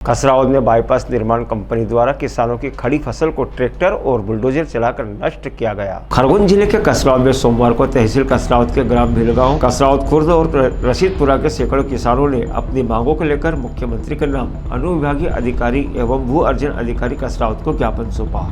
कसरावद में बाईपास निर्माण कंपनी द्वारा किसानों की खड़ी फसल को ट्रैक्टर और बुलडोजर चलाकर नष्ट किया गया। खरगोन जिले के कसरावद में सोमवार को तहसील कसरावद के ग्राम भिलगांव, कसरावद खुर्द और रशीदपुरा के सैकड़ों किसानों ने अपनी मांगों को लेकर मुख्यमंत्री के नाम अनुविभागीय अधिकारी एवं भू अर्जन अधिकारी कसरावद को ज्ञापन सौंपा।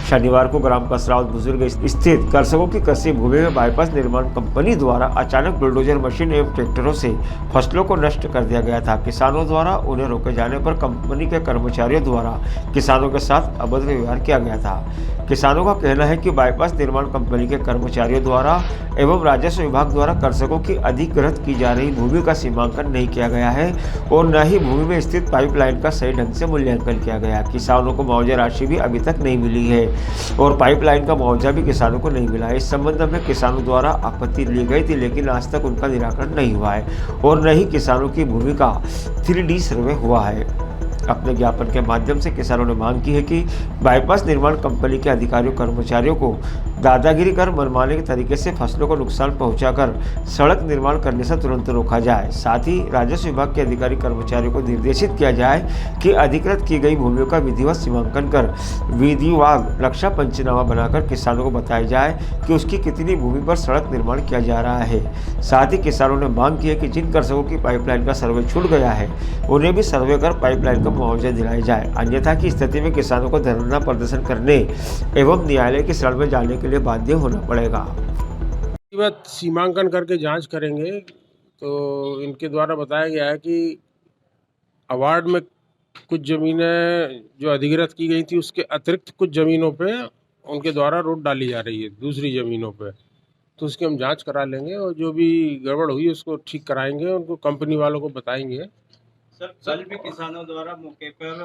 शनिवार को ग्राम कसरावद बुजुर्ग स्थित कृषकों की कृषि भूमि में बाईपास निर्माण कंपनी द्वारा अचानक बुलडोजर मशीन एवं ट्रैक्टरों से फसलों को नष्ट कर दिया गया था। किसानों द्वारा उन्हें रोके जाने पर कंपनी के कर्मचारियों द्वारा किसानों के साथ अभद्र व्यवहार किया गया था। किसानों का कहना है कि बाईपास निर्माण कंपनी के कर्मचारियों द्वारा एवं राजस्व विभाग द्वारा कृषकों की अधिकृत की जा रही भूमि का सीमांकन नहीं किया गया है और न ही भूमि में स्थित पाइपलाइन का सही ढंग से मूल्यांकन किया गया। किसानों को मुआवजा राशि भी अभी तक नहीं मिली है और पाइपलाइन का मुआवजा भी किसानों को नहीं मिला है। इस संबंध में किसानों द्वारा आपत्ति ली गई थी, लेकिन आज तक उनका निराकरण नहीं हुआ है और न ही किसानों की भूमि का 3D सर्वे हुआ है। अपने ज्ञापन के माध्यम से किसानों ने मांग की है कि बाईपास निर्माण कंपनी के अधिकारियों कर्मचारियों को दादागिरी कर मनमाने के तरीके से फसलों को नुकसान पहुंचाकर सड़क निर्माण करने से तुरंत रोका जाए। साथ ही राजस्व विभाग के अधिकारी कर्मचारियों को निर्देशित किया जाए कि अधिकृत की गई भूमियों का विधिवत सीमांकन कर विधिवार नक्शा पंचनामा बनाकर किसानों को बताया जाए कि उसकी कितनी भूमि पर सड़क निर्माण किया जा रहा है। साथ ही किसानों ने मांग की है कि जिन कृषकों की पाइपलाइन का सर्वे छूट गया है उन्हें भी सर्वे कर पाइपलाइन का मुआवजा दिलाया जाए, अन्यथा की स्थिति में किसानों को धरना प्रदर्शन करने एवं न्यायालय की शरण में जाने के लिए बाध्य होना पड़ेगा। सीमांकन करके जांच करेंगे। तो इनके द्वारा बताया गया है कि अवार्ड में कुछ ज़मीनें जो अधिकृत की गई थी उसके अतिरिक्त कुछ ज़मीनों पे उनके द्वारा रोड डाली जा रही है दूसरी ज़मीनों पे, तो उसकी हम जांच करा लेंगे और जो भी गड़बड़ हुई उसको ठीक कराएंगे, उनको कंपनी वालों को बताएंगे। सर, कल भी किसानों द्वारा मौके पर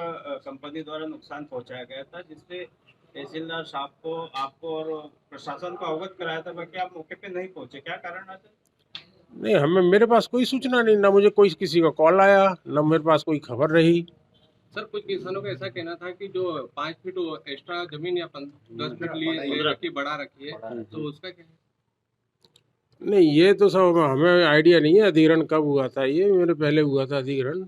कंपनी द्वारा नुकसान पहुंचाया गया था, जिससे तहसीलदार साहब को, आपको और प्रशासन को अवगत कराया था, बाकी आप मौके पे नहीं पहुंचे, क्या कारण है सर? नहीं, हमें मेरे पास कोई सूचना नहीं, ना मुझे कोई किसी का कॉल आया, ना मेरे पास कोई खबर रही। सर, कुछ किसानों का ऐसा कहना था कि जो 5 फीट एक्स्ट्रा जमीन या 10 फीट लिए बढ़ा रखी है, तो उसका क्या है? नहीं, ये तो सब हमें आइडिया नहीं है अधिग्रहण कब हुआ था। ये मेरे पहले हुआ था अधिग्रहण।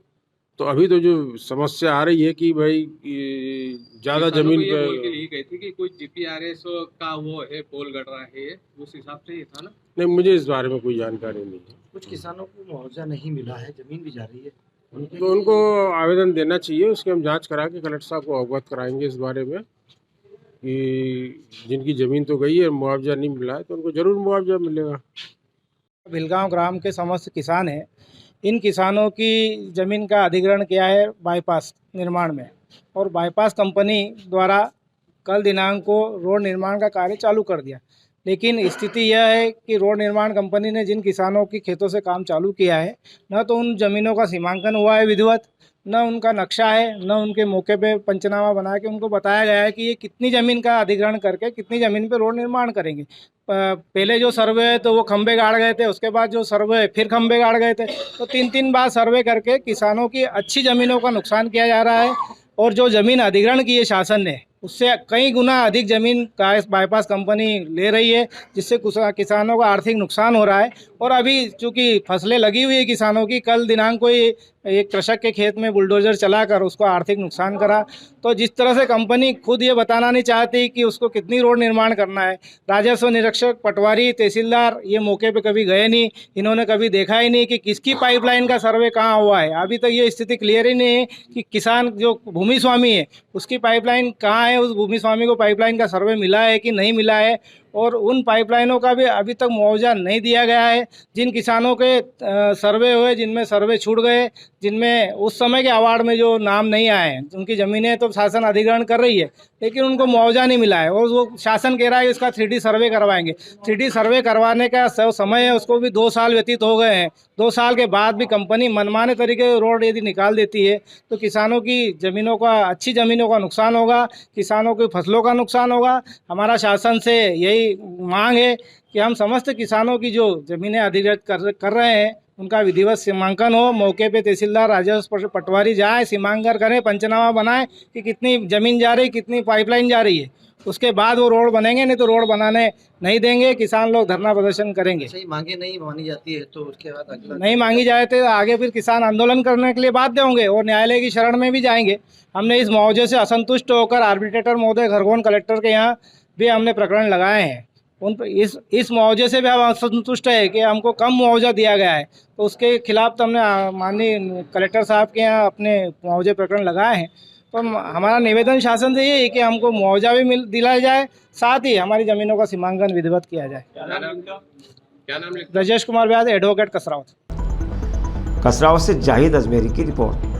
तो अभी तो जो समस्या आ रही है कि भाई ज़्यादा जमीन पे बोल के ली गई थी कि कोई GPRS का वो है, पोल गड़ रहा है, उस हिसाब से ये था ना? नहीं, मुझे इस बारे में कोई जानकारी नहीं है। कुछ किसानों को मुआवजा नहीं मिला है, जमीन भी जा रही है, तो उनको आवेदन देना चाहिए, उसकी हम जांच करा के कलेक्टर साहब को अवगत कराएंगे इस बारे में कि जिनकी ज़मीन तो गई है, मुआवजा नहीं मिला है, तो उनको ज़रूर मुआवजा मिलेगा। भिलगांव ग्राम के समस्त किसान हैं। इन किसानों की ज़मीन का अधिग्रहण किया है बाईपास निर्माण में, और बाईपास कंपनी द्वारा कल दिनांक को रोड निर्माण का कार्य चालू कर दिया। लेकिन स्थिति यह है कि रोड निर्माण कंपनी ने जिन किसानों की खेतों से काम चालू किया है, न तो उन ज़मीनों का सीमांकन हुआ है विधिवत, न उनका नक्शा है, न उनके मौके पे पंचनामा बना के उनको बताया गया है कि ये कितनी ज़मीन का अधिग्रहण करके कितनी ज़मीन पे रोड निर्माण करेंगे। पहले जो सर्वे है तो वो खंबे गाड़ गए थे, उसके बाद जो सर्वे है फिर खंबे गाड़ गए थे। तो 3 बार सर्वे करके किसानों की अच्छी ज़मीनों का नुकसान किया जा रहा है, और जो ज़मीन अधिग्रहण की है शासन ने, उससे कई गुना अधिक ज़मीन का बाईपास कंपनी ले रही है, जिससे किसानों का आर्थिक नुकसान हो रहा है। और अभी चूँकि फसलें लगी हुई है किसानों की, कल दिनांक को एक कृषक के खेत में बुलडोजर चलाकर उसको आर्थिक नुकसान करा। तो जिस तरह से कंपनी खुद ये बताना नहीं चाहती कि उसको कितनी रोड निर्माण करना है, राजस्व निरीक्षक, पटवारी, तहसीलदार ये मौके पे कभी गए नहीं, इन्होंने कभी देखा ही नहीं कि किसकी पाइपलाइन का सर्वे कहाँ हुआ है। अभी तक ये स्थिति क्लियर ही नहीं है कि किसान जो भूमि स्वामी है उसकी पाइपलाइन कहाँ है, उस भूमि स्वामी को पाइपलाइन का सर्वे मिला है कि नहीं मिला है, और उन पाइपलाइनों का भी अभी तक मुआवजा नहीं दिया गया है। जिन किसानों के सर्वे हुए, जिनमें सर्वे छूट गए, जिनमें उस समय के अवार्ड में जो नाम नहीं आए हैं, उनकी ज़मीनें तो शासन अधिग्रहण कर रही है, लेकिन उनको मुआवजा नहीं मिला है। और वो शासन कह रहा है इसका 3D सर्वे करवाएंगे। 3D सर्वे करवाने का समय है, उसको भी 2 साल व्यतीत हो गए हैं। 2 साल के बाद भी कंपनी मनमाने तरीके से रोड यदि निकाल देती है तो किसानों की ज़मीनों का, अच्छी ज़मीनों का नुकसान होगा, किसानों की फसलों का नुकसान होगा। हमारा शासन से यही मांग है कि हम समस्त किसानों की जो ज़मीनें अधिग्रहित कर रहे हैं उनका विधिवत सीमांकन हो, मौके पे तहसीलदार राजस्व पटवारी जाए, सीमांकन करें, पंचनामा बनाए कि कितनी ज़मीन जा रही, कितनी पाइपलाइन जा रही है, उसके बाद वो रोड बनेंगे, नहीं तो रोड बनाने नहीं देंगे, किसान लोग धरना प्रदर्शन करेंगे। सही मांगे नहीं मानी जाती है तो उसके बाद अगला नहीं मांगी जाए तो आगे फिर किसान आंदोलन करने के लिए बाध्य होंगे और न्यायालय की शरण में भी जाएंगे। हमने इस मुआवजे से असंतुष्ट होकर आर्बिट्रेटर महोदय खरगोन कलेक्टर के यहाँ भी हमने प्रकरण लगाए हैं। उन पर इस मुआवजे से भी हम असंतुष्ट है कि हमको कम मुआवजा दिया गया है, तो उसके खिलाफ तो हमने माननीय कलेक्टर साहब के यहाँ अपने मुआवजे प्रकरण लगाए हैं। तो हमारा निवेदन शासन से ये है कि हमको मुआवजा भी दिलाया जाए, साथ ही हमारी ज़मीनों का सीमांकन विधिवत किया जाए। क्या नाम इनका? क्या नाम लिखा? ब्रजेश कुमार व्यास, एडवोकेट कसरावत। कसरावत से जाहिद अजमेरी की रिपोर्ट।